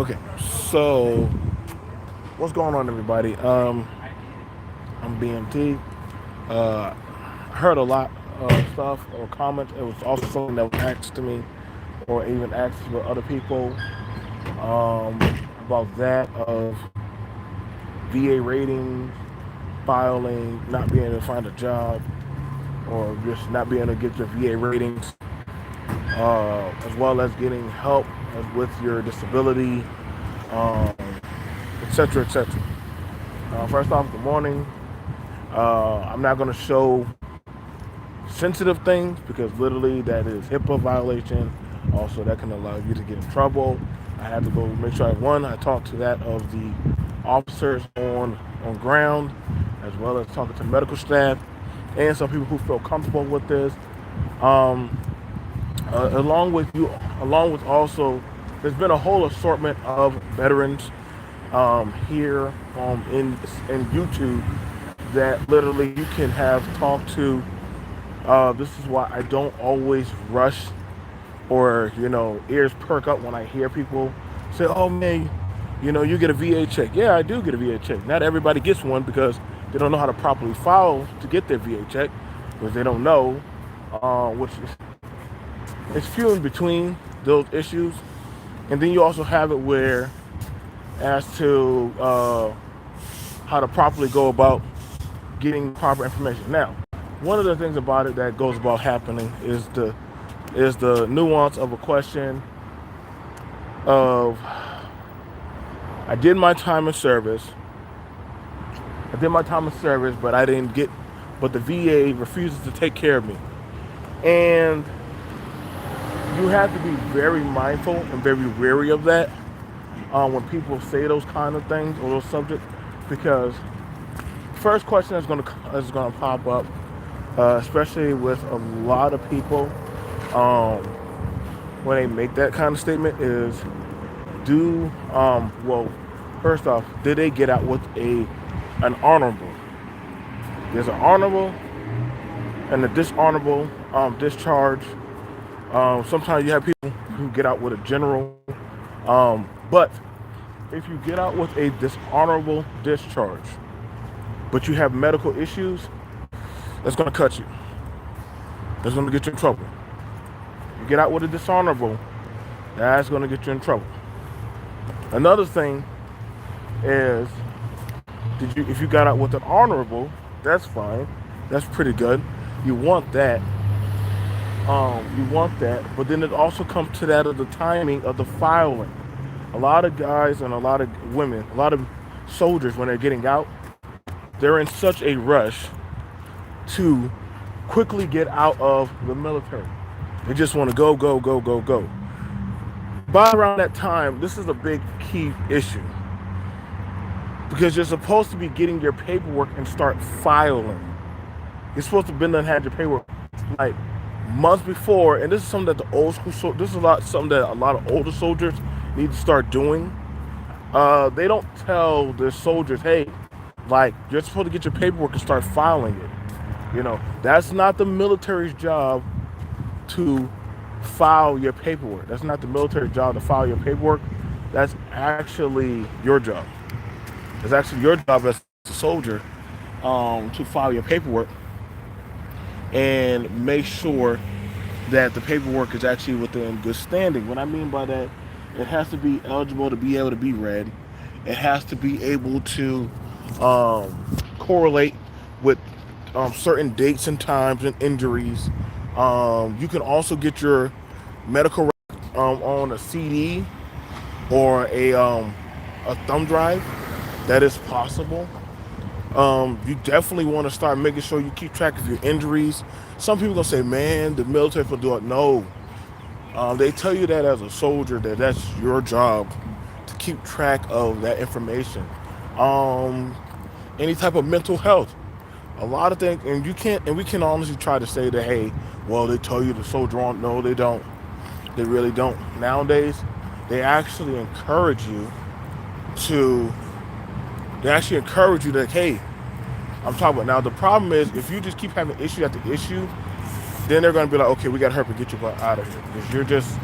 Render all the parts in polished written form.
Okay, so what's going on, everybody? I'm B.M.T. I heard a lot of stuff or comments. It was also something that was asked to me, or even asked with other people um, about that of VA ratings, filing, not being able to find a job, or just not being able to get your VA ratings, as well as getting help with your disability, um, etc., etc. First off, good morning. I'm not going to show sensitive things because literally that is HIPAA violation. Also, that can allow you to get in trouble. I had to go make sure I talked to that of the officers on ground, as well as talking to medical staff and some people who feel comfortable with this. Um, along with you, along with also, there's been a whole assortment of veterans here in YouTube that literally you can have talked to. This is why I don't always rush or ears perk up when I hear people say, "Oh man, you get a VA check." Yeah, I do get a VA check. Not everybody gets one because they don't know how to properly file to get their VA check because they don't know, which is it's few in between those issues. And then you also have it where as to how to properly go about getting proper information. Now, one of the things about it that goes about happening is the nuance of a question of I did my time of service. I did my time of service, but I didn't get but the VA refuses to take care of me. And you have to be very mindful and very wary of that when people say those kind of things or those subjects because first question is gonna pop up, especially with a lot of people um, when they make that kind of statement is do well. First off, did they get out with an honorable? There's an honorable and a dishonorable discharge. Sometimes you have people who get out with a general, but if you get out with a dishonorable discharge, but you have medical issues, that's going to cut you. That's going to get you in trouble. You get out with a dishonorable, that's going to get you in trouble. Another thing is, if you got out with an honorable, that's fine. That's pretty good. You want that. But then it also comes to that of the timing of the filing. A lot of guys and a lot of women, a lot of soldiers, when they're getting out, they're in such a rush to quickly get out of the military. They just want to go, go, go, go, go. By around that time, this is a big key issue because you're supposed to be getting your paperwork and start filing. You're supposed to have been done had your paperwork like months before, and this is something that the old school this is something that a lot of older soldiers need to start doing. They don't tell their soldiers, hey, like you're supposed to get your paperwork and start filing it. That's not the military's job to file your paperwork. That's not the military's job to file your paperwork. That's actually your job. It's actually your job as a soldier to file your paperwork and make sure that the paperwork is actually within good standing. What I mean by that, it has to be eligible to be able to be read. It has to be able to correlate with certain dates and times and injuries. You can also get your medical on a CD or a thumb drive. That is possible. You definitely want to start making sure you keep track of your injuries. Some people gonna say, "Man, the military will do it." No, they tell you that as a soldier that's your job to keep track of that information. Um, any type of mental health, a lot of things, and you can't. And we can honestly try to say that, hey, well, they tell you to soldier on. No, they don't. They really don't. Nowadays, they actually encourage you to. They actually encourage you that, hey, I'm talking about now. The problem is if you just keep having issue after issue, then they're going to be like, okay, we got to hurry get you out of here because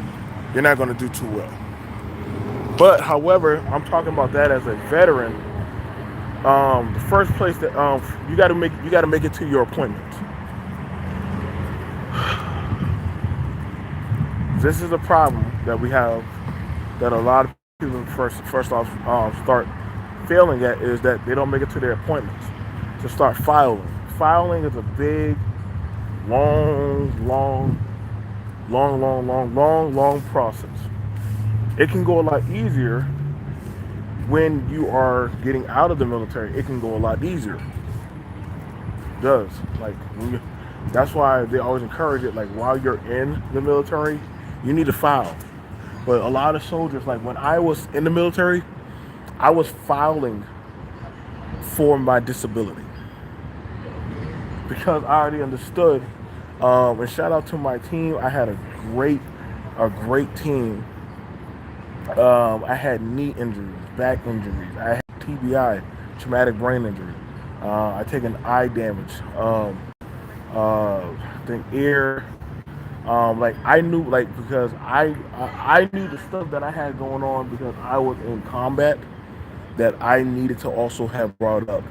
you're not going to do too well. But however, I'm talking about that as a veteran. The first place that you got to make it to your appointment. This is a problem that we have, that a lot of people first off start failing at, is that they don't make it to their appointments to start filing. Filing is a big, long, long, long, long, long, long, long process. It can go a lot easier when you are getting out of the military. It can go a lot easier. It does. Like that's why they always encourage it. Like while you're in the military, you need to file. But a lot of soldiers, like when I was in the military, I was filing for my disability because I already understood. And shout out to my team. I had a great team. I had knee injuries, back injuries. I had TBI, traumatic brain injury. I taken eye damage. I think ear. Like I knew, like because I knew the stuff that I had going on because I was in combat, that I needed to also have brought up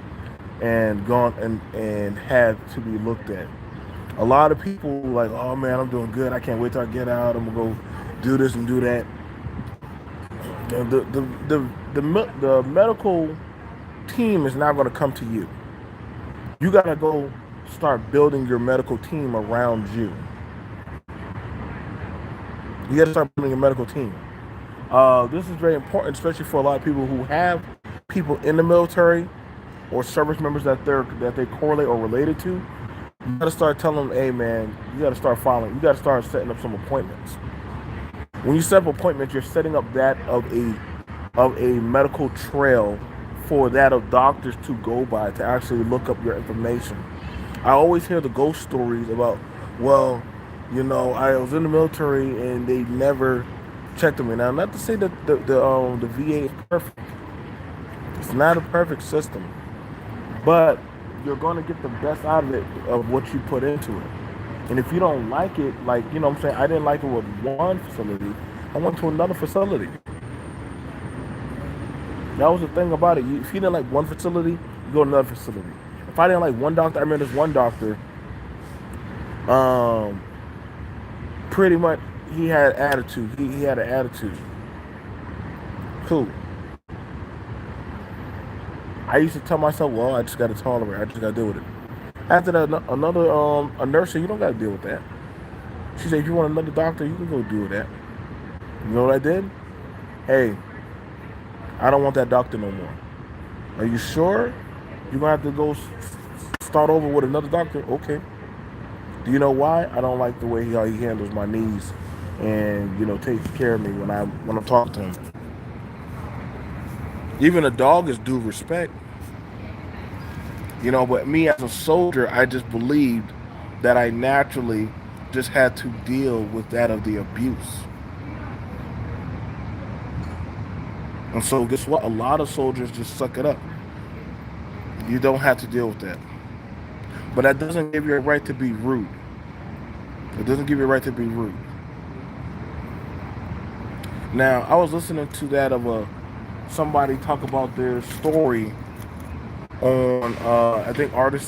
and gone and had to be looked at. A lot of people like, oh man, I'm doing good. I can't wait till I get out. I'm gonna go do this and do that. The medical team is not gonna come to you. You gotta go start building your medical team around you. You gotta start building a medical team. This is very important, especially for a lot of people who have people in the military or service members that they correlate or related to. You gotta start telling them, hey man, you gotta start following. You gotta start setting up some appointments. When you set up appointments, you're setting up that of a medical trail for that of doctors to go by to actually look up your information. I always hear the ghost stories about, well, I was in the military and they never checked on me. Now, not to say that the VA is perfect. It's not a perfect system, but you're going to get the best out of it of what you put into it. And if you don't like it, like what I'm saying, I didn't like it with one facility. I went to another facility. That was the thing about it. If you didn't like one facility, you go to another facility. If I didn't like one doctor, I remember this one doctor. Um, Pretty much, he had attitude. He had an attitude. Cool. I used to tell myself, well, I just got to tolerate it. I just got to deal with it. After that, another a nurse said, you don't got to deal with that. She said, if you want another doctor, you can go deal with that. You know what I did? Hey, I don't want that doctor no more. Are you sure? You're going to have to go start over with another doctor? Okay. Do you know why? I don't like the way he handles my knees and, takes care of me when I'm talking to him. Even a dog is due respect. But me as a soldier, I just believed that I naturally just had to deal with that of the abuse. And so guess what? A lot of soldiers just suck it up. You don't have to deal with that. But that doesn't give you a right to be rude. It doesn't give you a right to be rude. Now, I was listening to that of somebody talk about their story on I think Art and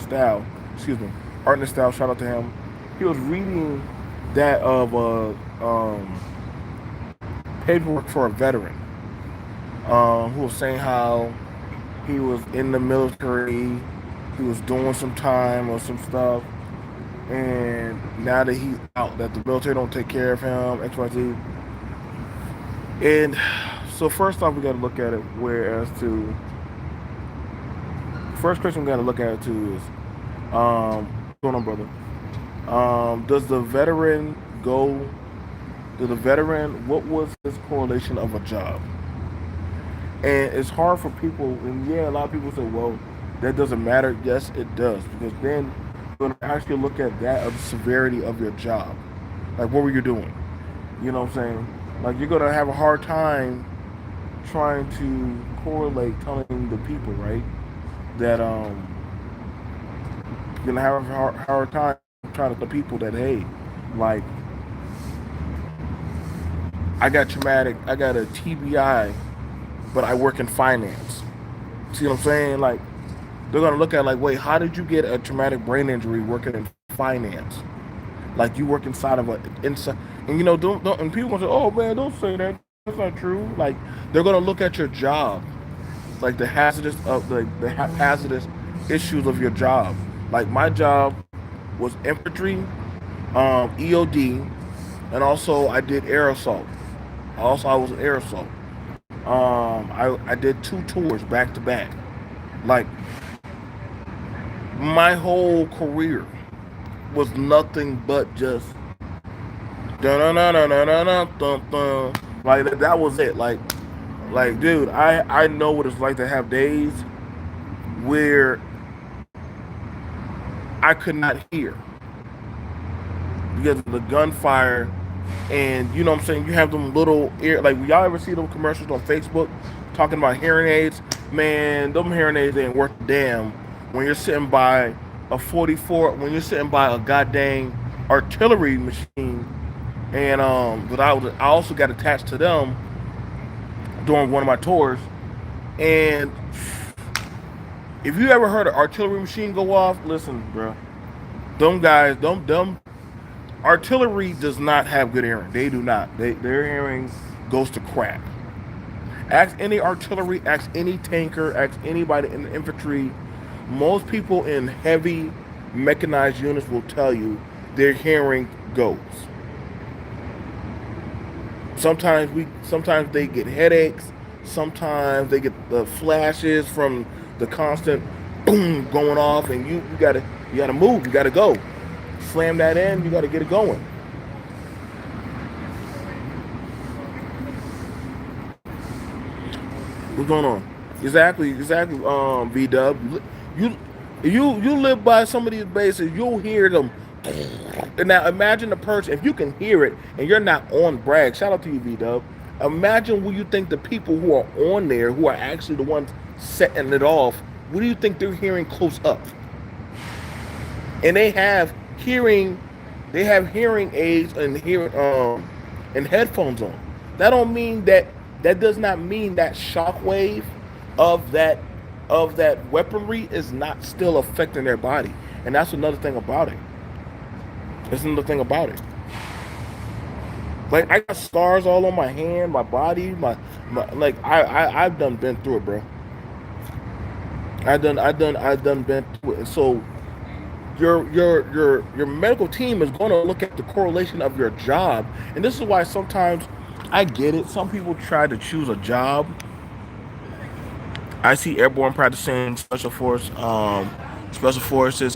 Style. Excuse me, Art and Style. Shout out to him. He was reading that of paperwork for a veteran who was saying how he was in the military, he was doing some time or some stuff, and now that he's out, that the military don't take care of him, XYZ. And so first off, we got to look at it first question we got to look at it too is, what's going on, brother? Does the veteran what was his correlation of a job? And it's hard for people, and yeah, a lot of people say, well, that doesn't matter. Yes, it does, because then you're going to actually look at that of the severity of your job. Like, what were you doing? You know what I'm saying? Like, you're going to have a hard time trying to correlate, telling the people, right, that you're going to have a hard time trying to tell people that, hey, like, I got traumatic. I got a TBI, but I work in finance. See what I'm saying? Like they're gonna look at like, wait, how did you get a traumatic brain injury working in finance? Like you work inside of a inside, and don't and people gonna say, oh man, don't say that. That's not true. Like they're gonna look at your job, like the hazardous issues of your job. Like my job was infantry, EOD, and also I did air assault. Also, I was an air assault. I did two tours back to back. Like my whole career was nothing but just dun dun dun dun dun dun dun dun. Like that was it. Like dude, I know what it's like to have days where I could not hear because of the gunfire. And you know what I'm saying? You have them little ear, like y'all ever see those commercials on Facebook talking about hearing aids? Man, them hearing aids ain't worth a damn when you're sitting by a 44, when you're sitting by a goddamn artillery machine. And but I also got attached to them during one of my tours. And if you ever heard an artillery machine go off, listen, bro, them guys, them artillery does not have good hearing. They do not. Their hearing goes to crap. Ask any artillery, ask any tanker, ask anybody in the infantry. Most people in heavy mechanized units will tell you their hearing goes. Sometimes they get headaches. Sometimes they get the flashes from the constant boom going off, and you gotta move. You gotta go. Slam that in. You gotta get it going. What's going on? Exactly. B Dub, you you live by some of these bases. You'll hear them. And now imagine the person, if you can hear it and you're not on brag. Shout out to you, B Dub. Imagine what you think the people who are on there, who are actually the ones setting it off. What do you think they're hearing close up? And hearing, they have hearing aids and headphones on. That don't mean that does not mean that shockwave of that weaponry is not still affecting their body. And that's another thing about it. That's another thing about it. Like I got scars all on my hand, my body, my like I've done been through it, bro. I done been through it. And so your medical team is going to look at the correlation of your job, and this is why sometimes I get it. Some people try to choose a job. I see airborne practicing special forces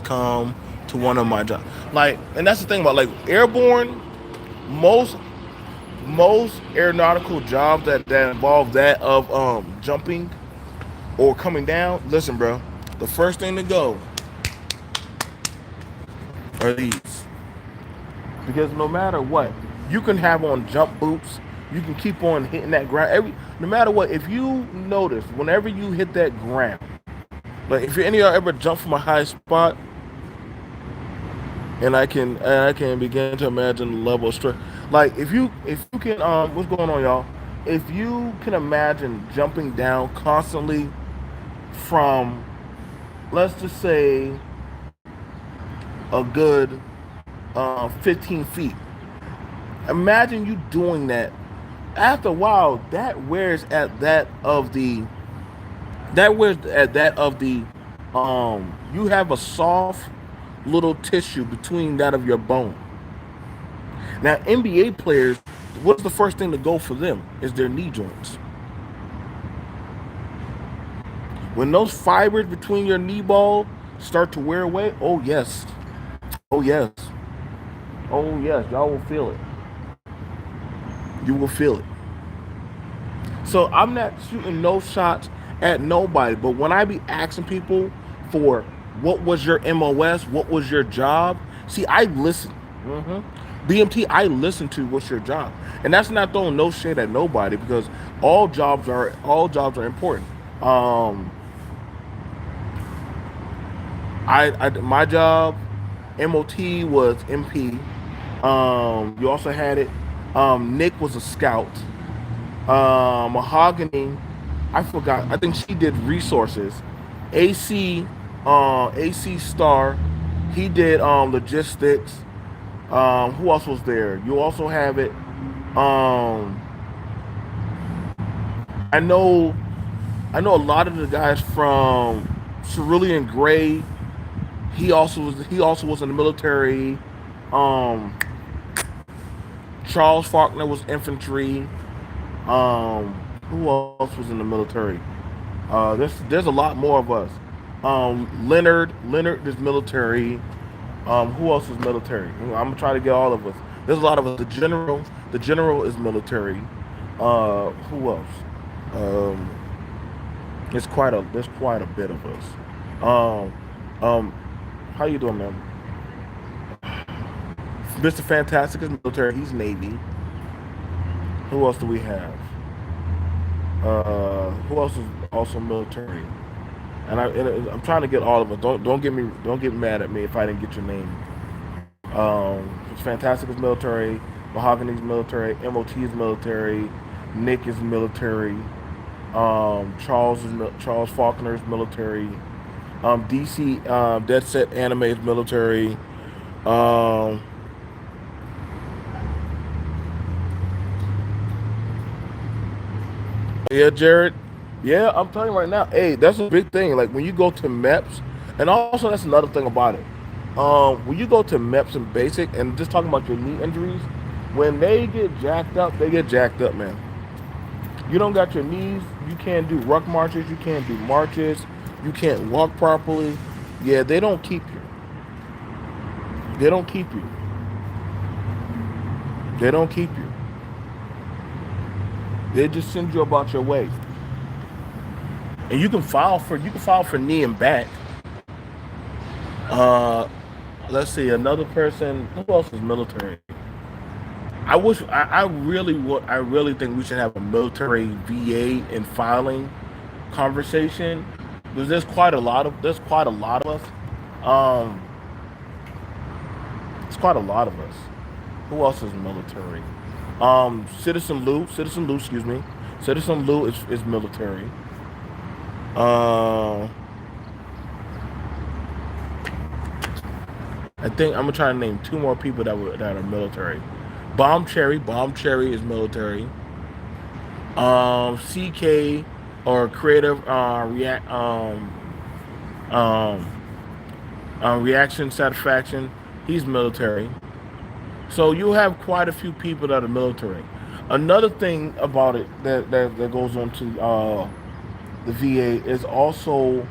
come to one of my jobs. Like, and that's the thing about like airborne. Most most aeronautical jobs that involve that of jumping or coming down. Listen, bro. The first thing to go are these. Because no matter what, you can have on jump boots. You can keep on hitting that ground. No matter what, if you notice, whenever you hit that ground, like if any of y'all ever jump from a high spot, and I can begin to imagine the level of stress. Like if you can what's going on, y'all? If you can imagine jumping down constantly from, let's just say, a good 15 feet. Imagine you doing that. After a while, that wears at that of the you have a soft little tissue between that of your bone. Now NBA players, what's the first thing to go for them is their knee joints. When those fibers between your knee ball start to wear away, oh yes, oh yes, oh yes, y'all will feel it. You will feel it. So I'm not shooting no shots at nobody, but when I be asking people for what was your MOS, what was your job, see, I listen. BMT, I listen to what's your job, and that's not throwing no shade at nobody because all jobs are important. Um, I my job, MOT was MP. You also had it. Nick was a scout. Mahogany, I forgot. I think she did resources. AC, AC Star, he did logistics. Who else was there? You also have it. Um, I know, I know a lot of the guys from Cerulean Gray. He also was in the military. Um, Charles Faulkner was infantry. Who else was in the military? There's a lot more of us. Leonard is military. Who else is military? I'm gonna try to get all of us. There's a lot of us. The general is military. Who else? Um, there's quite a bit of us. Um, how you doing, man? Mr. Fantastic is military. He's Navy. Who else do we have? Who else is also military? And I'm trying to get all of it. Don't get mad at me if I didn't get your name. It's Fantastic is military. Mahogany's military. MOT is military. Nick is military. Charles Faulkner is military. DC Dead Set Anime is military. Um, Yeah, Jared. Yeah, I'm telling you right now. Hey, that's a big thing. Like when you go to MEPS, and also that's another thing about it. When you go to MEPS and basic, and just talking about your knee injuries, when they get jacked up, they get jacked up, man. You don't got your knees. You can't do ruck marches. You can't do marches. You can't walk properly. Yeah, they don't keep you. They don't keep you. They don't keep you. They just send you about your way. And you can file for knee and back. Uh, let's see, another person. Who else is military? I really think we should have a military VA and filing conversation because there's quite a lot of us. Um, it's quite a lot of us. Who else is military? Citizen Lou, excuse me. Citizen Lou is military. Uh, I think I'm gonna try to name two more people that are military. Bomb Cherry is military. CK or Creative um, Reaction Satisfaction, he's military. So you have quite a few people that are military. Another thing about it that goes on to the VA is also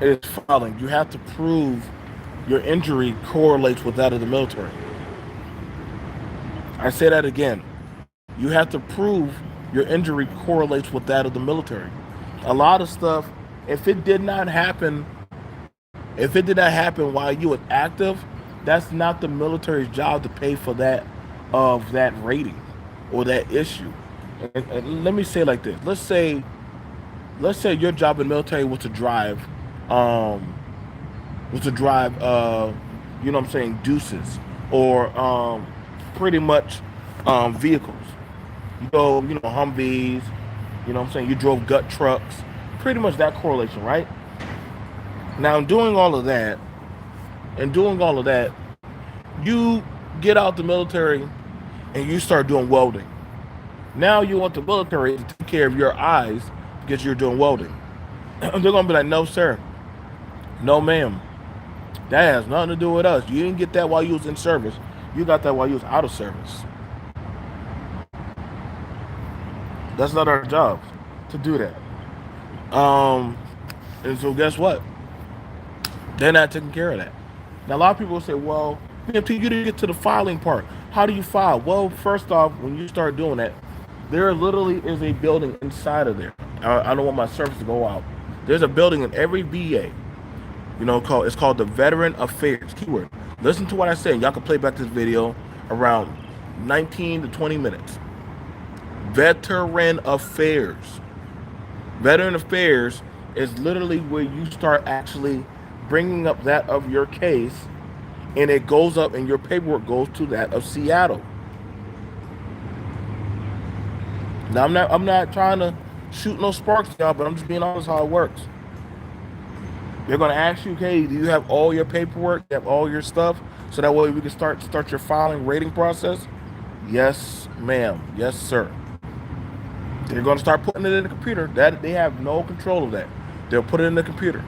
is filing. You have to prove your injury correlates with that of the military. I say that again. You have to prove your injury correlates with that of the military. A lot of stuff, if it did not happen, if it did not happen while you were active, that's not the military's job to pay for that of that rating or that issue. And let me say it like this. Let's say your job in the military um was to drive you know what I'm saying, deuces or pretty much vehicles. Humvees, you know what I'm saying, you drove gut trucks, pretty much that correlation, right? Now doing all of that, you get out the military and you start doing welding. Now you want the military to take care of your eyes because you're doing welding. They're gonna be like, no, sir, no, ma'am, that has nothing to do with us. You didn't get that while you was in service. You got that while you was out of service. That's not our job to do that. Um, and so guess what? They're not taking care of that. Now a lot of people will say, well, BMT, you didn't get to the filing part. How do you file? Well, first off, when you start doing that, there literally is a building inside of there. I don't want my service to go out. There's a building in every VA, called the Veteran Affairs. Keyword. Listen to what I said. Y'all can play back this video around 19 to 20 minutes. Veteran Affairs. Veteran Affairs is literally where you start actually bringing up that of your case, and it goes up, and your paperwork goes to that of Seattle. Now I'm not trying to shoot no sparks, y'all, but I'm just being honest how it works. They're gonna ask you, okay, do you have all your paperwork? You have all your stuff, so that way we can start your filing rating process. Yes, ma'am. Yes, sir. They're gonna start putting it in the computer. That they have no control of that. They'll put it in the computer.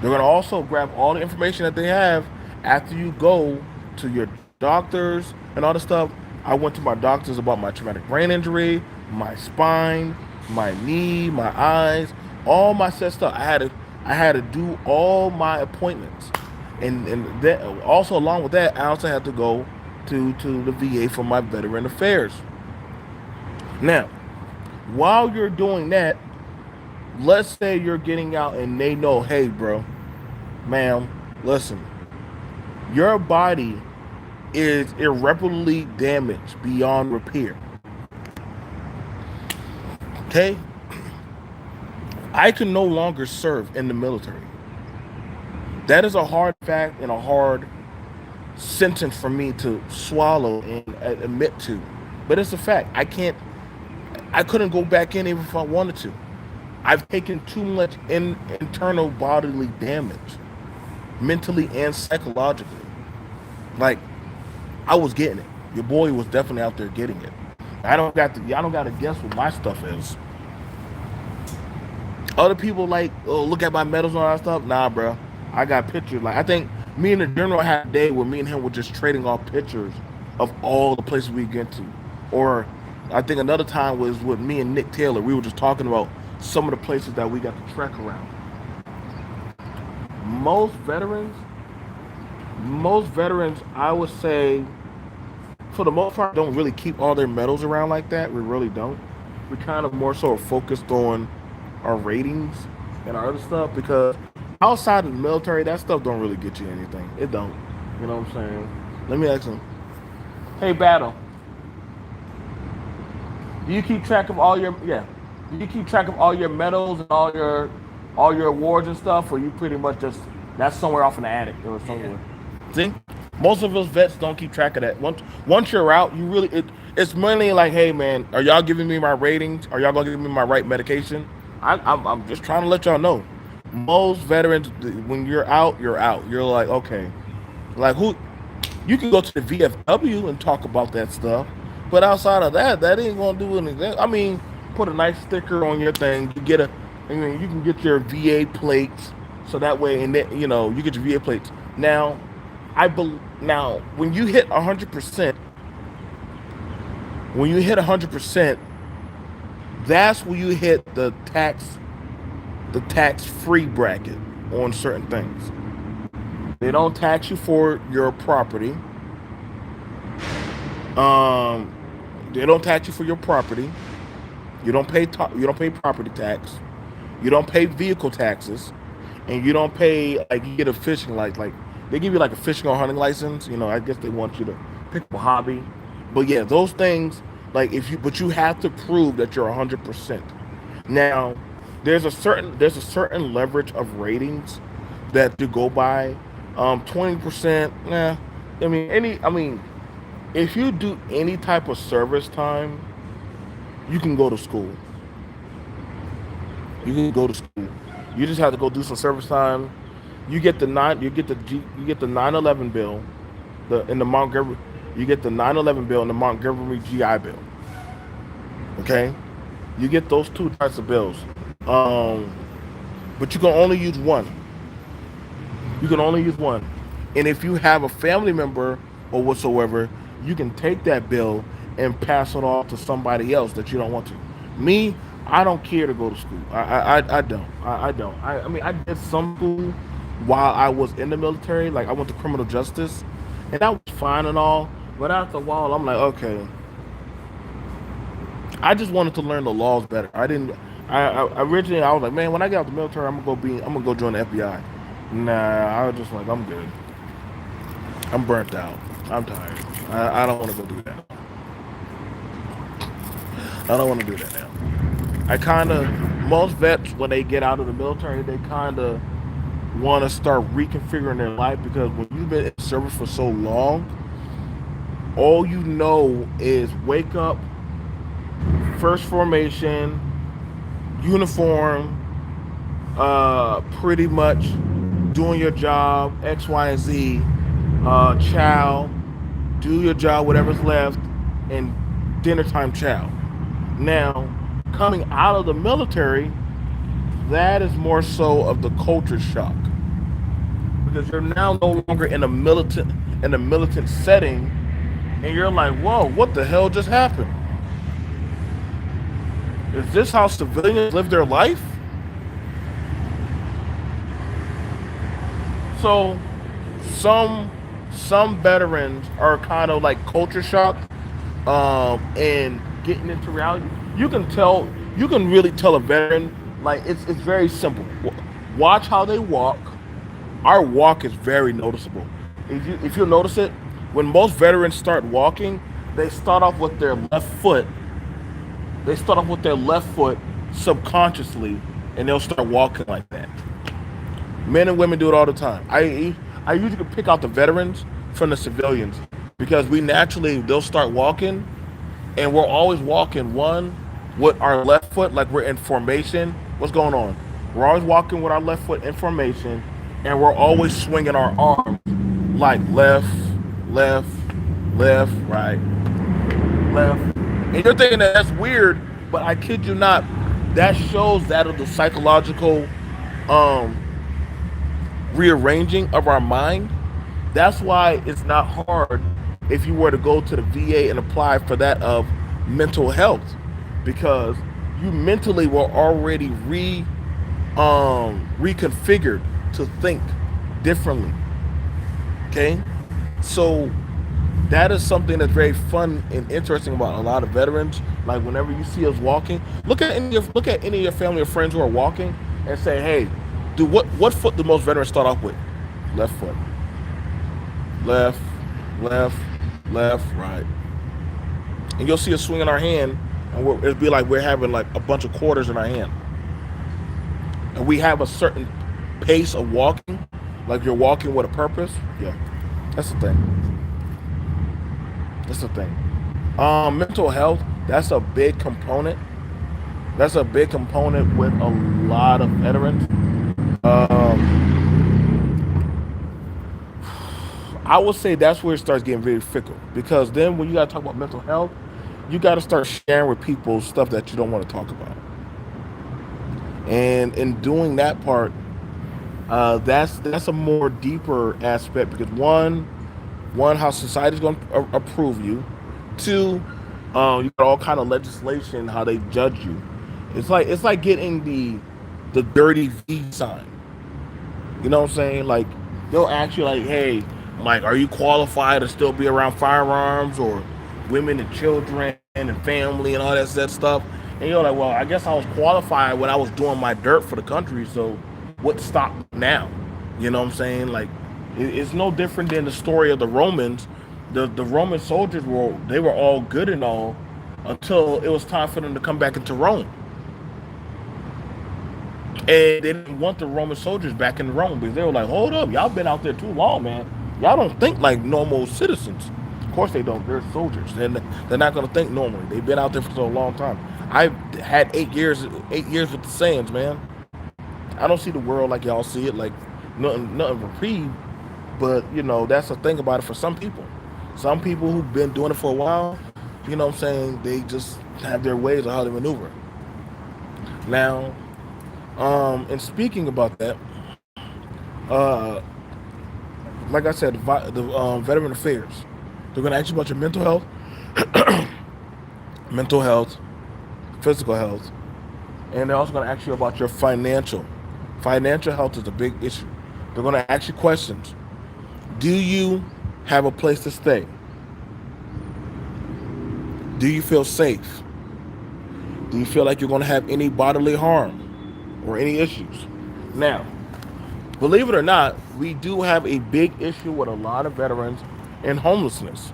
They're going to also grab all the information that they have after you go to your doctors and all the stuff. I went to my doctors about my traumatic brain injury, my spine, my knee, my eyes, all my set stuff. I had to do all my appointments, and that also along with that, I also had to go to the VA for my veteran affairs. Now, while you're doing that, let's say you're getting out and they know, hey, bro, ma'am, listen, your body is irreparably damaged beyond repair. Okay? I can no longer serve in the military. That is a hard fact and a hard sentence for me to swallow and admit to. But it's a fact. I couldn't go back in even if I wanted to. I've taken too much internal bodily damage, mentally and psychologically. Like, I was getting it. Your boy was definitely out there getting it. I don't got to guess what my stuff is. Other people like, oh, look at my medals and all that stuff. Nah, bro. I got pictures. Like, I think me and the general had a day where me and him were just trading off pictures of all the places we get to. Or I think another time was with me and Nick Taylor. We were just talking about some of the places that we got to trek around. Most veterans, most veterans, I would say, for the most part, don't really keep all their medals around like that. We really don't. We kind of more so focused on our ratings and our other stuff because outside of the military, that stuff don't really get you anything. It don't. You know what I'm saying? Let me ask him. Hey, Battle, do you keep track of all your yeah? Do you keep track of all your medals and all your awards and stuff, or you pretty much just that's somewhere off in the attic or somewhere? See, most of us vets don't keep track of that. Once you're out, you really it's mainly like, hey man, are y'all giving me my ratings? Are y'all gonna give me my right medication? I'm just trying to let y'all know. Most veterans, when you're out, you're out. You're like, okay, like who? You can go to the VFW and talk about that stuff, but outside of that, that ain't gonna do anything. I mean, put a nice sticker on your thing. I mean, you can get your VA plates, so that way, and then you get your VA plates. Now when you hit 100%, when you hit 100%, that's when you hit the tax free bracket on certain things. They don't tax you for your property. Um, they don't tax you for your property. You don't pay property tax. You don't pay vehicle taxes, and you don't pay like you get a fishing like they give you like a fishing or hunting license. I guess they want you to pick up a hobby, but yeah, those things like if you but you have to prove that you're 100%. Now, there's a certain leverage of ratings that you go by. 20%. Nah, I mean, if you do any type of service time, you can go to school. You can go to school. You just have to go do some service time. You get the 9/11 bill, the in the Montgomery. You get the 9/11 bill and the Montgomery GI Bill. Okay, you get those two types of bills. Um, but you can only use one. You can only use one. And if you have a family member or whatsoever, you can take that bill and pass it off to somebody else that you don't want to. Me, I don't care to go to school. I don't. I don't. I mean, I did some school while I was in the military. Like, I went to criminal justice, and that was fine and all. But after a while, I'm like, okay, I just wanted to learn the laws better. I didn't. Originally I was like, man, when I get out the military, I'm gonna go join the FBI. Nah, I was just like, I'm good. I'm burnt out. I'm tired. I don't want to go do that. I don't want to do that now. I kind of most vets when they get out of the military, they kind of want to start reconfiguring their life because when you've been in service for so long, all you know is wake up, first formation, uniform, pretty much doing your job, X, Y, and Z, chow, do your job, whatever's left, and dinner time chow. Now, coming out of the military, that is more so of the culture shock because you're now no longer in a militant setting, and you're like, whoa, what the hell just happened? Is this how civilians live their life? So some some veterans are kind of like culture shocked, and getting into reality. You can tell, you can really tell a veteran, like it's very simple. Watch how they walk. Our walk is very noticeable. If you notice it, when most veterans start walking, they start off with their left foot. They start off with their left foot subconsciously, and they'll start walking like that. Men and women do it all the time. I usually can pick out the veterans from the civilians because we naturally they'll start walking, and we're always walking one with our left foot like we're in formation. What's going on? We're always walking with our left foot in formation, and we're always swinging our arms like left, left, left, right, left. And you're thinking that that's weird, but I kid you not, that shows that of the psychological um, rearranging of our mind. That's why it's not hard if you were to go to the VA and apply for that of mental health, because you mentally were already reconfigured to think differently. Okay, so that is something that's very fun and interesting about a lot of veterans. Like whenever you see us walking, look at any of your family or friends who are walking and say, "Hey, do what foot do most veterans start off with? Left foot, left, left, left, right." And you'll see us swinging our hand, and it'll be like we're having like a bunch of quarters in our hand, and we have a certain pace of walking, like you're walking with a purpose. Yeah, that's the thing. That's the thing. Mental health. That's a big component. That's a big component with a lot of veterans. Um, I would say that's where it starts getting very fickle because then when you got to talk about mental health, you got to start sharing with people stuff that you don't want to talk about. And in doing that part, that's a more deeper aspect because one how society's going to approve you. Two, you got all kind of legislation how they judge you. It's like getting the dirty V sign. You know what I'm saying? Like they'll ask you like, hey, like, are you qualified to still be around firearms or women and children and family and all that stuff? And you're like, well, I guess I was qualified when I was doing my dirt for the country. So what stopped now? You know what I'm saying? Like it's no different than the story of the Romans. The Roman soldiers were all good and all until it was time for them to come back into Rome. And they didn't want the Roman soldiers back in Rome because they were like, hold up, y'all been out there too long, man. Y'all don't think like normal citizens. Of course they don't. They're soldiers. They're not going to think normally. They've been out there for so long time. I've had 8 years with the Sands, man. I don't see the world like y'all see it, like nothing reprieve. But that's the thing about it for some people. Some people who've been doing it for a while, what I'm saying, they just have their ways of how they maneuver. Now, and speaking about that, uh, like I said, the Veteran Affairs, they're going to ask you about your mental health, mental health, physical health, and they're also going to ask you about your financial. Financial health is a big issue. They're going to ask you questions. Do you have a place to stay? Do you feel safe? Do you feel like you're going to have any bodily harm or any issues? Now, believe it or not, we do have a big issue with a lot of veterans and homelessness.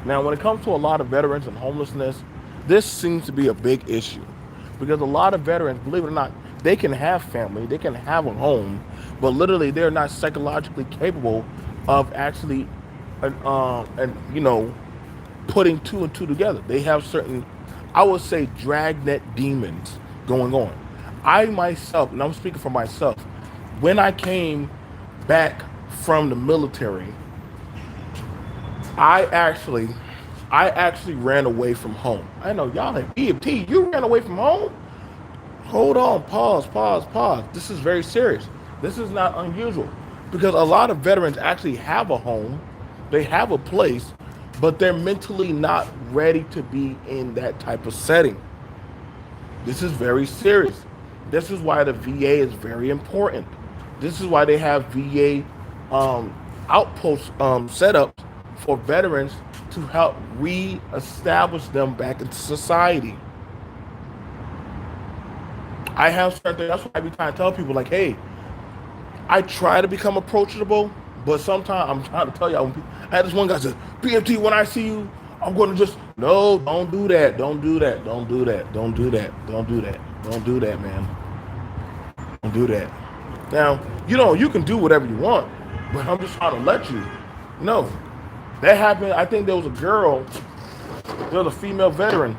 Now, when it comes to a lot of veterans and homelessness, this seems to be a big issue because a lot of veterans, believe it or not, they can have family, they can have a home, but literally they're not psychologically capable of actually, and putting two and two together. They have certain I would say dragnet demons going on. I myself, and I'm speaking for myself, when I came back from the military, I actually I actually ran away from home. I know y'all like B.M.T, you ran away from home? Hold on, pause. This is very serious. This is not unusual because a lot of veterans actually have a home, they have a place, but they're mentally not ready to be in that type of setting. This is very serious. This is why the VA is very important. This is why they have VA um, outpost setups for veterans to help re-establish them back into society. I have certain things. That's why I be trying to tell people, like, hey, I try to become approachable, but sometimes I'm trying to tell y'all. I had this one guy said, "BMT, when I see you, I'm going to just no, don't do that, don't do that, don't do that, don't do that, don't do that, don't do that, man, don't do that." Now, you can do whatever you want, but I'm just trying to let you know that happened. I think there was a female veteran.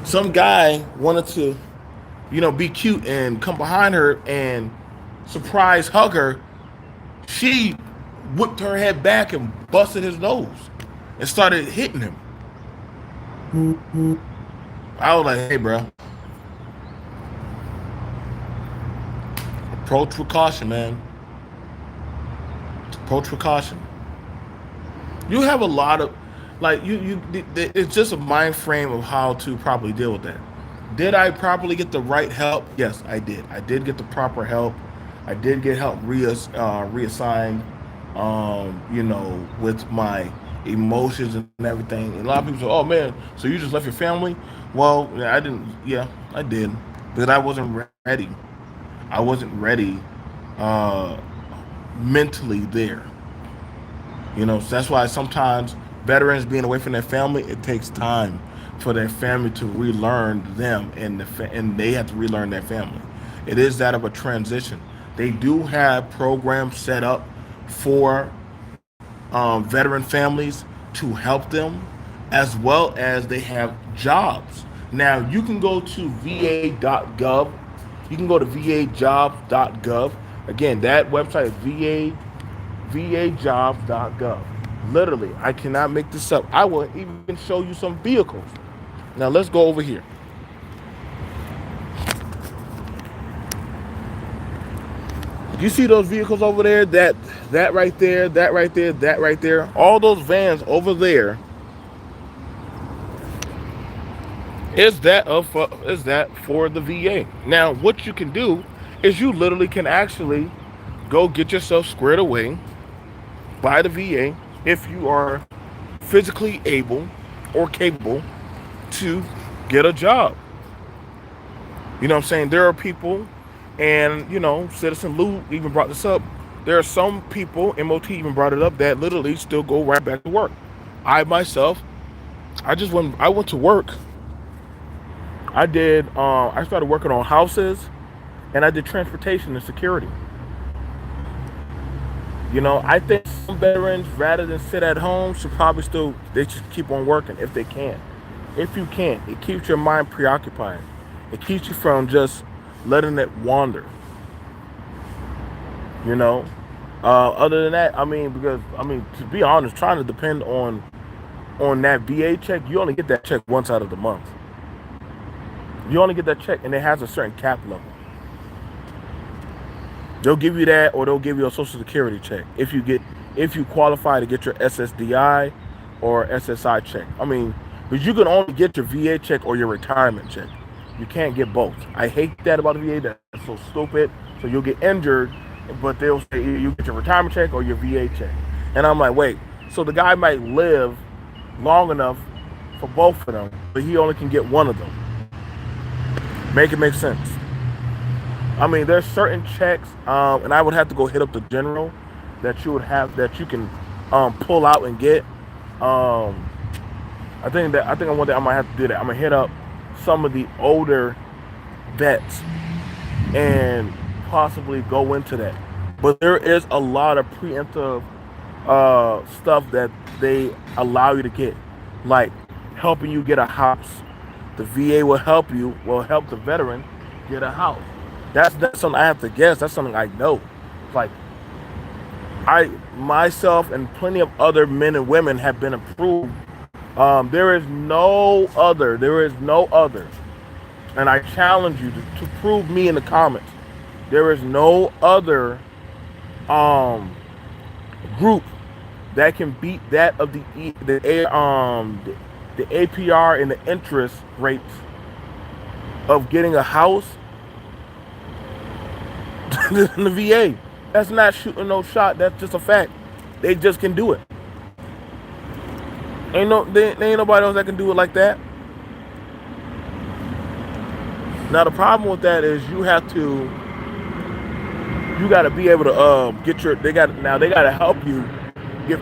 Some guy wanted to be cute and come behind her and surprise hug her. She whipped her head back and busted his nose and started hitting him. I was like, hey, bro, approach with caution, man. Approach with caution. You have a lot of, like, it's just a mind frame of how to properly deal with that. Did I properly get the right help? Yes, I did. I did get the proper help. I did get help reassigned, with my emotions and everything. And a lot of people say, "Oh man, so you just left your family?" Well, yeah, I didn't. Yeah, I did, but I wasn't ready. I wasn't ready, uh, mentally there. So that's why sometimes veterans being away from their family, it takes time for their family to relearn them, and they have to relearn their family. It is that of a transition. They do have programs set up for veteran families to help them, as well as they have jobs. Now you can go to va.gov. You can go to vajobs.gov. Again, that website is vajobs.gov. Literally, I cannot make this up. I will even show you some vehicles. Now let's go over here. You see those vehicles over there? That right there, that right there, that right there. All those vans over there is that for the VA. Now, what you can do is you literally can actually go get yourself squared away by the VA if you are physically able or capable to get a job. You know what I'm saying? There are people, and Citizen Lou even brought this up. There are some people, MOT even brought it up, that literally still go right back to work. I myself, I went to work. I started working on houses, and I did transportation and security. I think some veterans, rather than sit at home, they should keep on working if they can. If you can't, it keeps your mind preoccupied. It keeps you from just letting it wander. Other than that, to be honest, trying to depend on that VA check, you only get that check once out of the month. You only get that check, and it has a certain cap level. They'll give you that, or they'll give you a Social Security check if you qualify to get your SSDI or SSI check. But you can only get your VA check or your retirement check. You can't get both. I hate that about the VA. That's so stupid. So you'll get injured, but they'll say you get your retirement check or your VA check. And I'm like, wait. So the guy might live long enough for both of them, but he only can get one of them. Make it make sense. There's certain checks, and I would have to go hit up the general that you can pull out and get. I think one day I might have to do that. I'm gonna hit up some of the older vets and possibly go into that. But there is a lot of preemptive stuff that they allow you to get, like helping you get a house, the VA will help the veteran get a house. That's something I have to guess. That's something I know. It's like I myself and plenty of other men and women have been approved. There is no other. There is no other. And I challenge you to prove me in the comments. There is no other um, group that can beat that of the APR and the interest rates of getting a house in the VA. That's not shooting no shot. That's just a fact. They just can do it. There ain't nobody else that can do it like that. Now the problem with that is you got to be able to get your they got to help you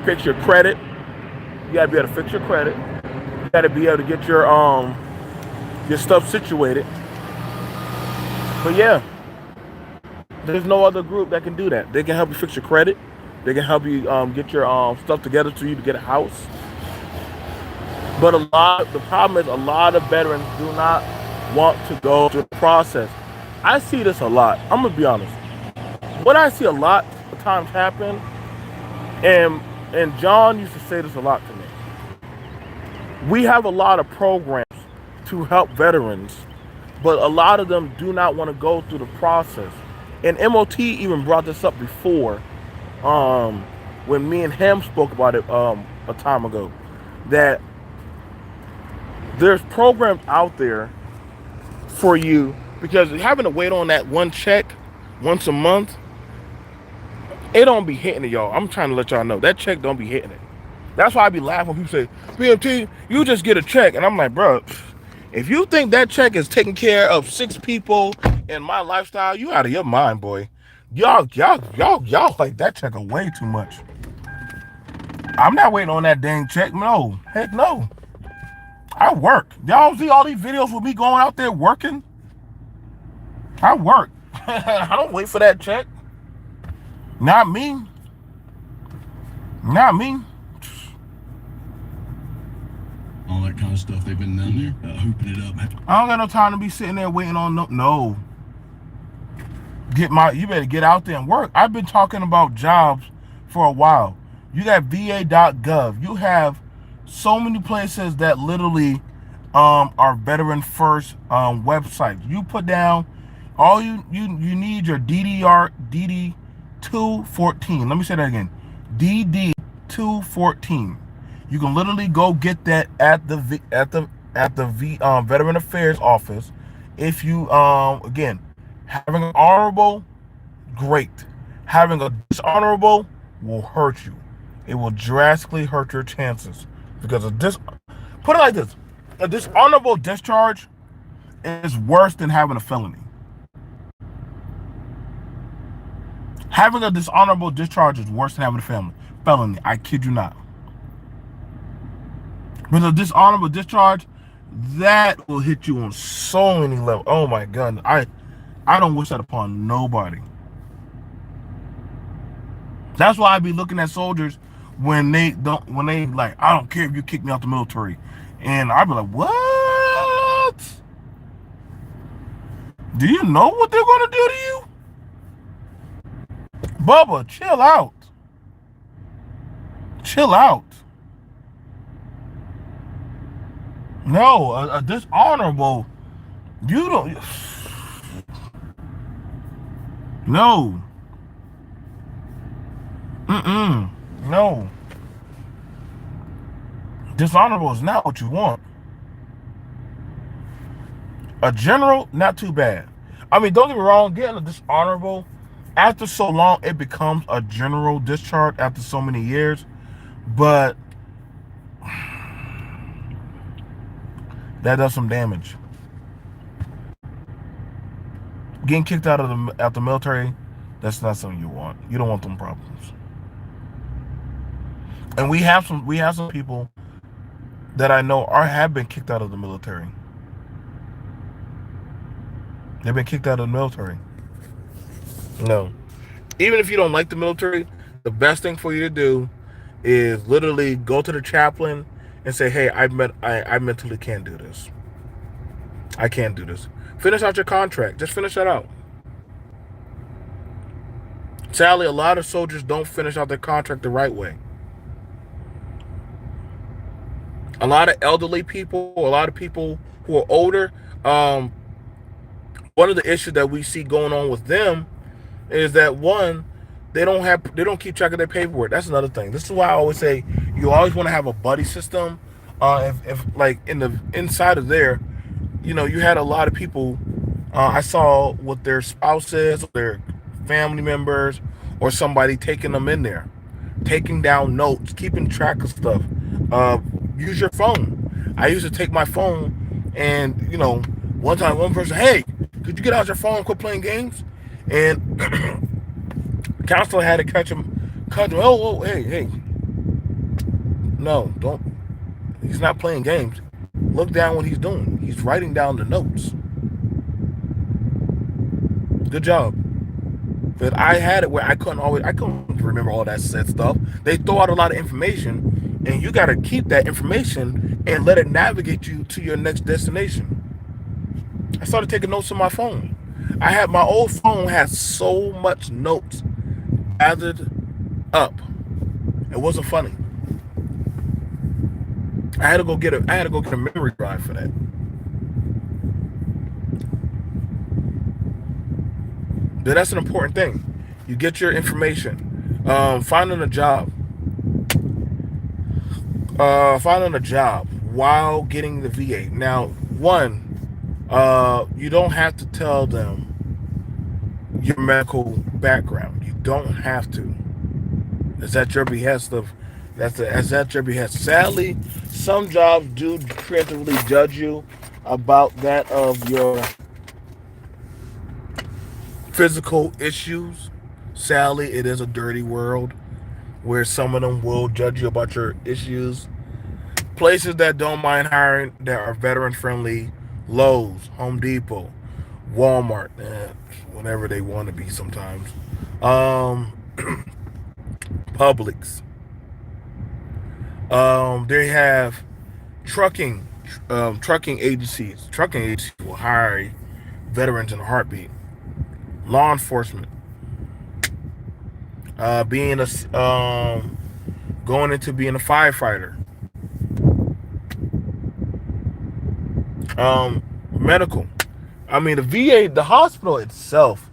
fix your credit. You got to be able to fix your credit. You got to be able to get your stuff situated. But yeah, there's no other group that can do that. They can help you fix your credit. They can help you get your stuff together so you to get a house. But the problem is a lot of veterans do not want to go through the process. I see this a lot. I'm gonna be honest. What I see a lot of times happen, and John used to say this a lot to me. We have a lot of programs to help veterans, but a lot of them do not want to go through the process. And MOT even brought this up before, when me and him spoke about it a time ago, that there's programs out there for you, because having to wait on that one check once a month, it don't be hitting it, y'all. I'm trying to let y'all know that check don't be hitting it. That's why I be laughing when people say, BMT, you just get a check. And I'm like, bro, if you think that check is taking care of 6 people in my lifestyle, you out of your mind, boy. Y'all like that check are way too much. I'm not waiting on that dang check. No, heck no. I work. Y'all see all these videos with me going out there working? I work. I don't wait for that check. Not me. Not me. All that kind of stuff. They've been down there hooping it up. I don't got no time to be sitting there waiting on no. You better get out there and work. I've been talking about jobs for a while. You got va.gov. You have so many places that literally are veteran first websites. You put down all you need your DD214. Let me say that again. DD214. You can literally go get that at the Veteran Affairs office. If you again, having an honorable, great. Having a dishonorable will hurt you. It will drastically hurt your chances because of this. Put it like this: a dishonorable discharge is worse than having a felony. Having a dishonorable discharge is worse than having a felony. I kid you not. But a dishonorable discharge, that will hit you on so many levels. Oh my God. I don't wish that upon nobody. That's why I be looking at soldiers when they like, I don't care if you kick me out the military. And I be like, what? Do you know what they're gonna do to you? Bubba, chill out. Chill out. No, a dishonorable. You don't. No. No. Dishonorable is not what you want. A general, not too bad. I mean, don't get me wrong, getting a dishonorable, after so long, it becomes a general discharge after so many years. But that does some damage. Getting kicked out of the military, that's not something you want. You don't want them problems. And we have some people that I know have been kicked out of the military. They've been kicked out of the military. No. Even if you don't like the military, the best thing for you to do is literally go to the chaplain and say, hey, I mentally can't do this. I can't do this. Finish out your contract. Just finish that out. Sadly, a lot of soldiers don't finish out their contract the right way. A lot of elderly people, a lot of people who are older, um, one of the issues that we see going on with them is that one, they don't keep track of their paperwork. That's another thing. This is why I always say you always want to have a buddy system. If like in the inside of there, you had a lot of people I saw with their spouses, their family members, or somebody taking them in there, taking down notes, keeping track of stuff. Uh, Use your phone. I used to take my phone, and one time one person, hey, could you get out your phone and quit playing games? And the counselor had to catch him. Oh, hey, no, don't. He's not playing games. Look down what he's doing. He's writing down the notes. Good job. But I had it where I couldn't remember all that said stuff. They throw out a lot of information, and you got to keep that information and let it navigate you to your next destination. I started taking notes on my phone. My old phone had so much notes gathered up. It wasn't funny. I had to go get a memory drive for that. But that's an important thing. You get your information. Finding a job. Finding a job while getting the VA. Now, one, you don't have to tell them your medical background. You don't have to. It's at your behest that's at your behest. Sadly, some jobs do creatively judge you about that of your physical issues. Sadly, it is a dirty world where some of them will judge you about your issues. Places that don't mind hiring that are veteran friendly: Lowe's, Home Depot, Walmart, whatever they want to be sometimes. Publix. They have trucking agencies. Trucking agencies will hire veterans in a heartbeat. Law enforcement. Being going into being a firefighter. Medical. I mean, the VA, the hospital itself,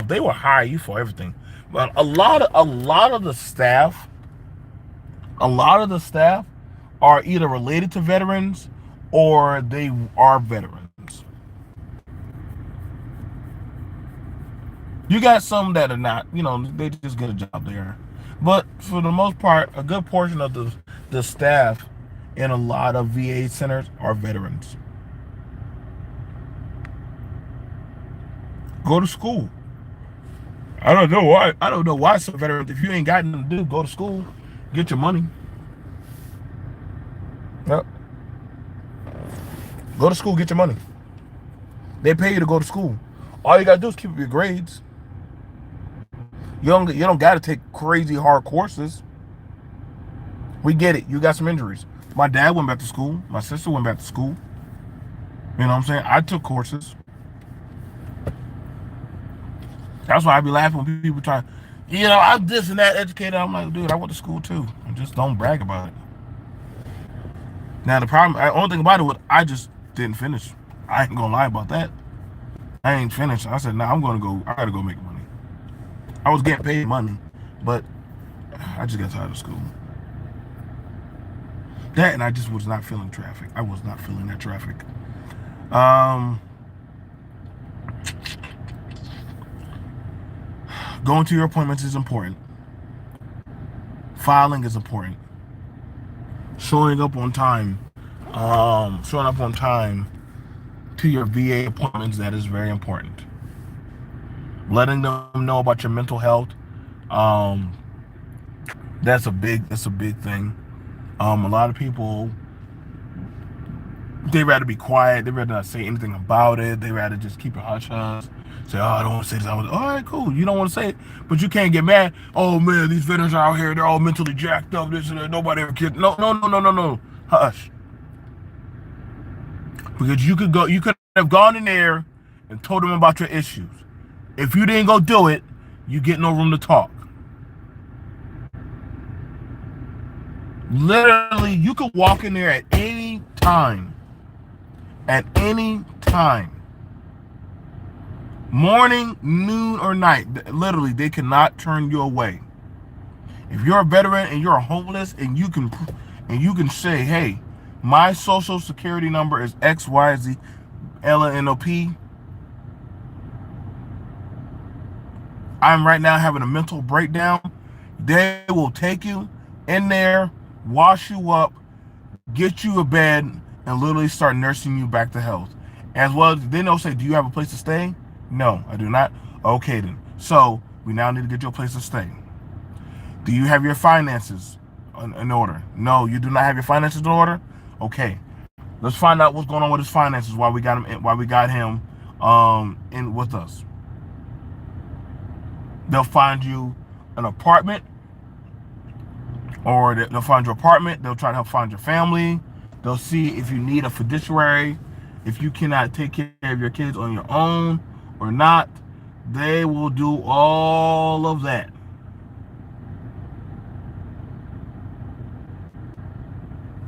they will hire you for everything. But a lot of the staff are either related to veterans or they are veterans. You got some that are not, they just get a job there. But for the most part, a good portion of the staff in a lot of VA centers are veterans. Go to school. I don't know why some veterans, if you ain't got nothing to do, go to school, get your money. Yep. Go to school, get your money. They pay you to go to school. All you gotta do is keep up your grades. You don't gotta take crazy hard courses. We get it. You got some injuries. My dad went back to school. My sister went back to school. You know what I'm saying? I took courses. That's why I be laughing when people try, I'm this and that educated. I'm like, dude, I went to school too. And just don't brag about it. Now the only thing about it was I just didn't finish. I ain't gonna lie about that. I ain't finished. I said, I gotta go make money. I was getting paid money, but I just got tired of school. That, and I just was not feeling traffic. I was not feeling that traffic. Going to your appointments is important. Filing is important. Showing up on time to your VA appointments, that is very important. Letting them know about your mental health, that's a big thing. A lot of people, they rather be quiet. They rather not say anything about it. They rather just keep it hush hush. Say, oh, I don't want to say this. All right, cool. You don't want to say it, but you can't get mad. Oh man, these veterans are out here. They're all mentally jacked up. This and that. Nobody ever kid. No. Hush. Because you could have gone in there and told them about your issues. If you didn't go do it, you get no room to talk. Literally, you could walk in there at any time. At any time. Morning, noon, or night. Literally, they cannot turn you away. If you're a veteran and you're homeless and you can say, hey, my social security number is XYZ LNOP. I'm right now having a mental breakdown. They will take you in there, wash you up, get you a bed, and literally start nursing you back to health. As well as then they'll say, do you have a place to stay? No, I do not. Okay then. So we now need to get you a place to stay. Do you have your finances in order? No, you do not have your finances in order? Okay. Let's find out what's going on with his finances while we got him in with us. They'll find you an apartment, or they'll find your apartment. They'll try to help find your family. They'll see if you need a fiduciary, if you cannot take care of your kids on your own or not. They will do all of that.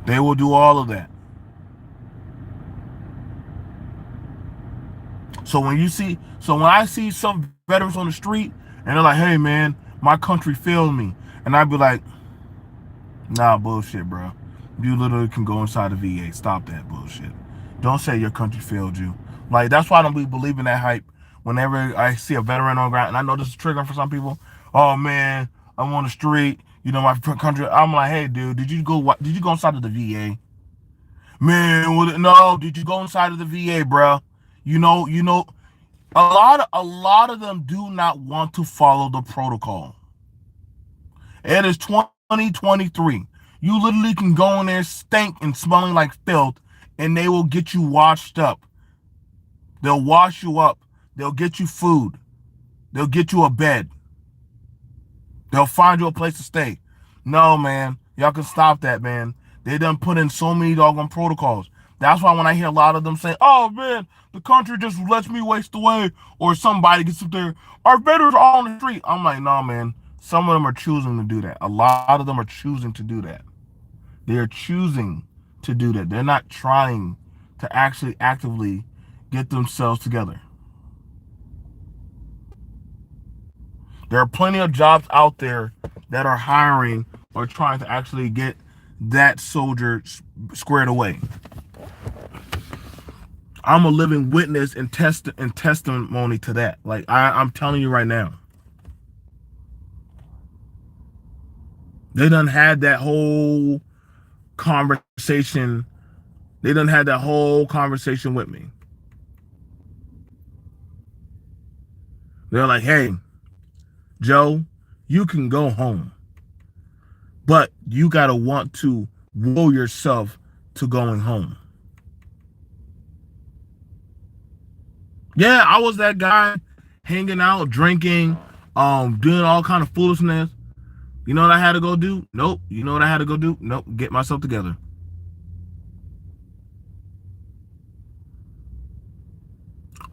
They will do all of that. So when I see some veterans on the street and they're like, hey man, my country failed me. And I'd be like, nah, bullshit, bro. You literally can go inside the VA. Stop that bullshit. Don't say your country failed you. Like, that's why I don't be believing that hype whenever I see a veteran on the ground. And I know this is triggering for some people. Oh man, I'm on the street. You know, my country. I'm like, hey dude, did you go inside of the VA? Man, no, did you go inside of the VA, bro? You know, a lot of them do not want to follow the protocol. It is 2023. You literally can go in there stink and smelling like filth, and they will get you washed up. They'll wash you up. They'll get you food. They'll get you a bed. They'll find you a place to stay. No, man. Y'all can stop that, man. They done put in so many doggone protocols. That's why when I hear a lot of them say, oh, man, the country just lets me waste away, or somebody gets up there, our veterans are on the street. I'm like, no, man. Some of them are choosing to do that. A lot of them are choosing to do that. They are choosing to do that. They're not trying to actually actively get themselves together. There are plenty of jobs out there that are hiring or trying to actually get that soldier squared away. I'm a living witness and testimony to that. Like, I'm telling you right now. They done had that whole conversation. They done had that whole conversation with me. They're like, hey, Joe, you can go home, but you got to want to will yourself to going home. Yeah, I was that guy hanging out, drinking, doing all kind of foolishness. You know what I had to go do? Nope. You know what I had to go do? Nope. Get myself together.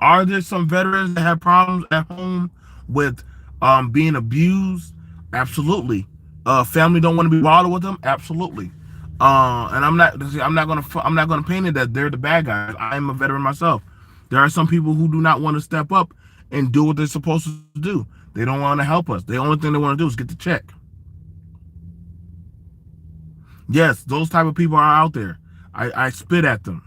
Are there some veterans that have problems at home with being abused? Absolutely. Family don't want to be bothered with them? Absolutely. And I'm not gonna paint it that they're the bad guys. I am a veteran myself. There are some people who do not want to step up and do what they're supposed to do. They don't want to help us. The only thing they want to do is get the check. Yes, those type of people are out there. I spit at them.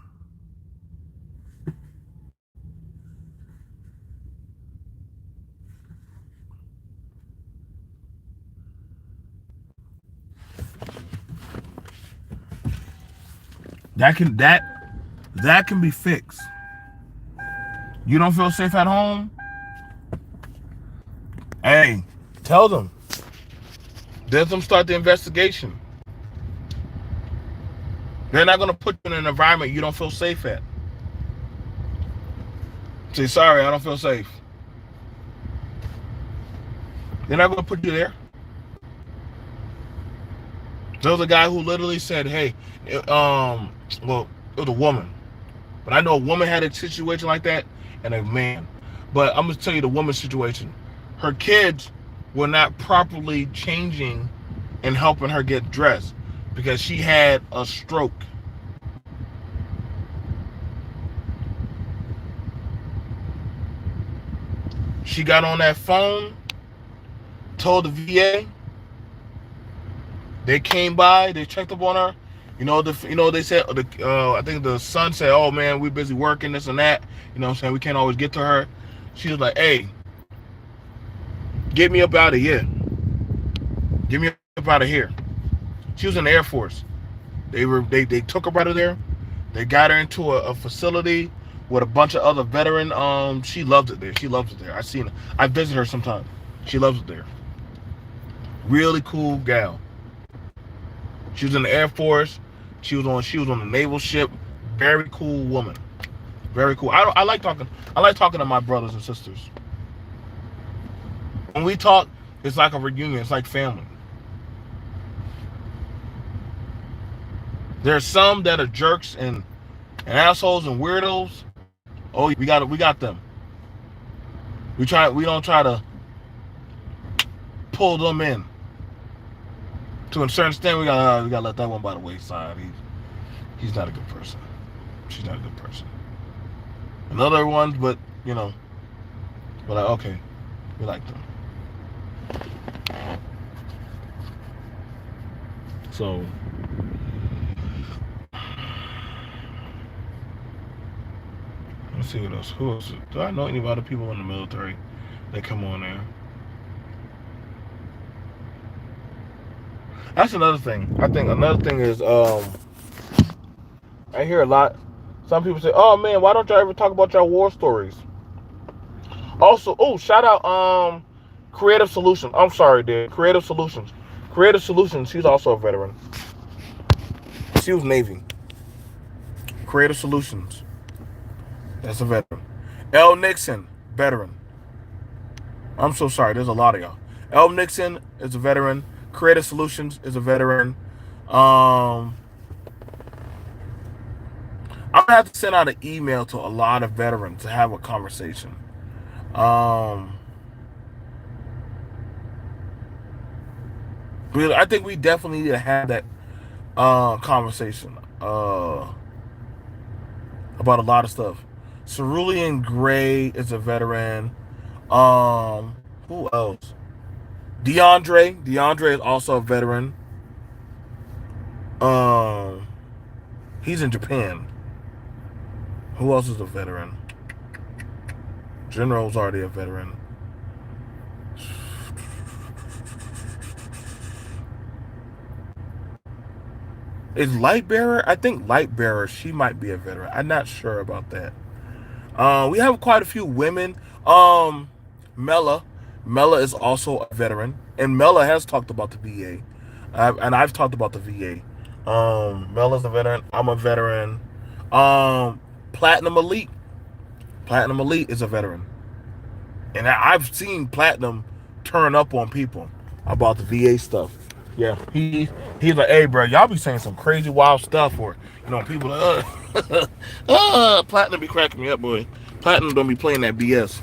That can be fixed. You don't feel safe at home? Hey, tell them. Let them start the investigation. They're not going to put you in an environment you don't feel safe at. Say, sorry, I don't feel safe. They're not going to put you there. There was a guy who literally said, hey, well, it was a woman. But I know a woman had a situation like that and a man. But I'm gonna tell you the woman's situation. Her kids were not properly changing and helping her get dressed because she had a stroke. She got on that phone, told the VA. They came by, they checked up on her. They said I think the son said, "Oh man, we're busy working this and that. You know what I'm saying? We can't always get to her." She was like, "Hey, get me up out of here. Get me up out of here." She was in the Air Force. They took her out of there. They got her into a facility with a bunch of other veteran. She loves it there. She loves it there. I visit her sometimes. She loves it there. Really cool gal. She was in the Air Force. She was on the naval ship. Very cool woman. Very cool. I like talking. I like talking to my brothers and sisters. When we talk, it's like a reunion. It's like family. There's some that are jerks and assholes and weirdos. Oh, we got them. We don't try to pull them in. To a certain extent, we gotta let that one by the wayside. He's not a good person. She's not a good person. And other ones, but we're like, okay, we like them. So let's see what else. Who else? Do I know any other people in the military that come on there? That's another thing. I think another thing is I hear a lot. Some people say, "Oh man, why don't y'all ever talk about your war stories?" Also, shout out Creative Solutions. I'm sorry, dude. Creative Solutions. Creative Solutions. She's also a veteran. She was Navy. Creative Solutions. That's a veteran. L. Nixon, veteran. I'm so sorry. There's a lot of y'all. L. Nixon is a veteran. Creative Solutions is a veteran. I'm gonna have to send out an email to a lot of veterans to have a conversation. I think we definitely need to have that conversation about a lot of stuff. Cerulean Gray is a veteran. Who else? DeAndre is also a veteran. He's in Japan. Who else is a veteran? General's already a veteran. Is Lightbearer? I think Lightbearer, she might be a veteran. I'm not sure about that. We have quite a few women. Mela. Mela is also a veteran. And Mela has talked about the VA. And I've talked about the VA. Mela's a veteran. I'm a veteran. Platinum Elite. Platinum Elite is a veteran. And I've seen Platinum turn up on people about the VA stuff. Yeah, he's like, hey, bro, y'all be saying some crazy wild stuff, or people Platinum be cracking me up, boy. Platinum don't be playing that BS.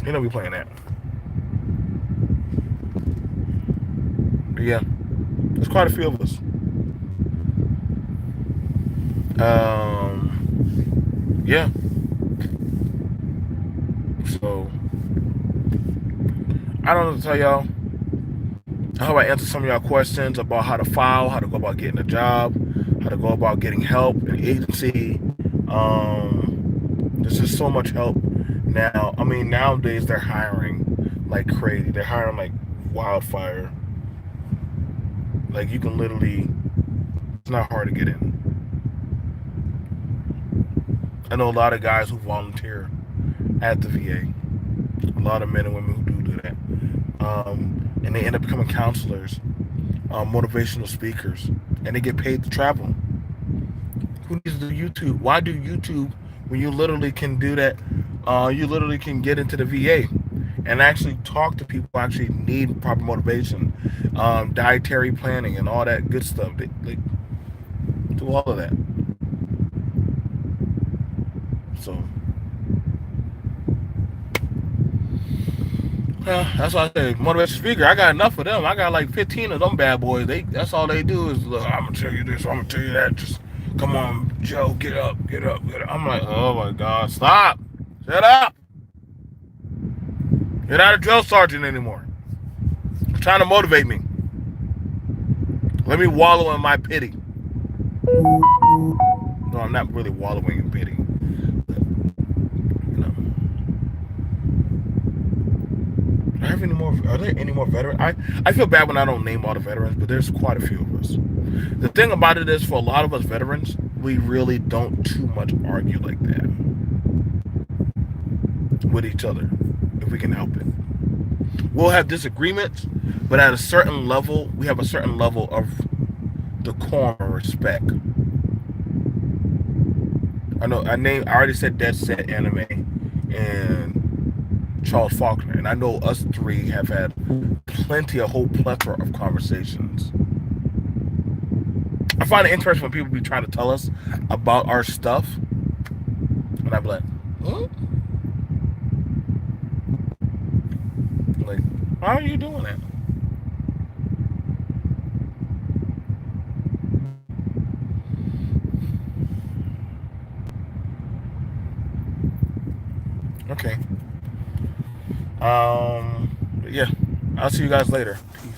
He don't be playing that. But yeah, there's quite a few of us. Yeah. So I don't know what to tell y'all. I hope I answered some of y'all questions about how to file, how to go about getting a job, how to go about getting help in the agency. There's just so much help now. I mean, nowadays they're hiring like crazy. They're hiring like wildfire. Like you can literally, it's not hard to get in. I know a lot of guys who volunteer at the VA. A lot of men and women who do that. And they end up becoming counselors, motivational speakers, and they get paid to travel. Who needs to do YouTube? Why do YouTube when you literally can do that? You literally can get into the VA and actually talk to people who actually need proper motivation, dietary planning, and all that good stuff. They do all of that. So yeah, that's why I say motivational speaker. I got enough of them. I got like 15 of them bad boys. That's all they do is look. I'm gonna tell you this. I'm gonna tell you that. Just come on, Joe. Get up. Get up. Get up. I'm like, oh my God, stop. Shut up. You're not a drill sergeant anymore. You're trying to motivate me. Let me wallow in my pity. No, I'm not really wallowing in pity. But, you know. Do I have any more? Are there any more veterans? I feel bad when I don't name all the veterans, but there's quite a few of us. The thing about it is, for a lot of us veterans, we really don't too much argue like that with each other, if we can help it. We'll have disagreements, but at a certain level, we have a certain level of decorum and respect. I already said Dead Set Anime and Charles Faulkner, and I know us three have had a whole plethora of conversations. I find it interesting when people be trying to tell us about our stuff, and I'm like, huh? Like, how are you doing that? Okay. Yeah. I'll see you guys later. Peace.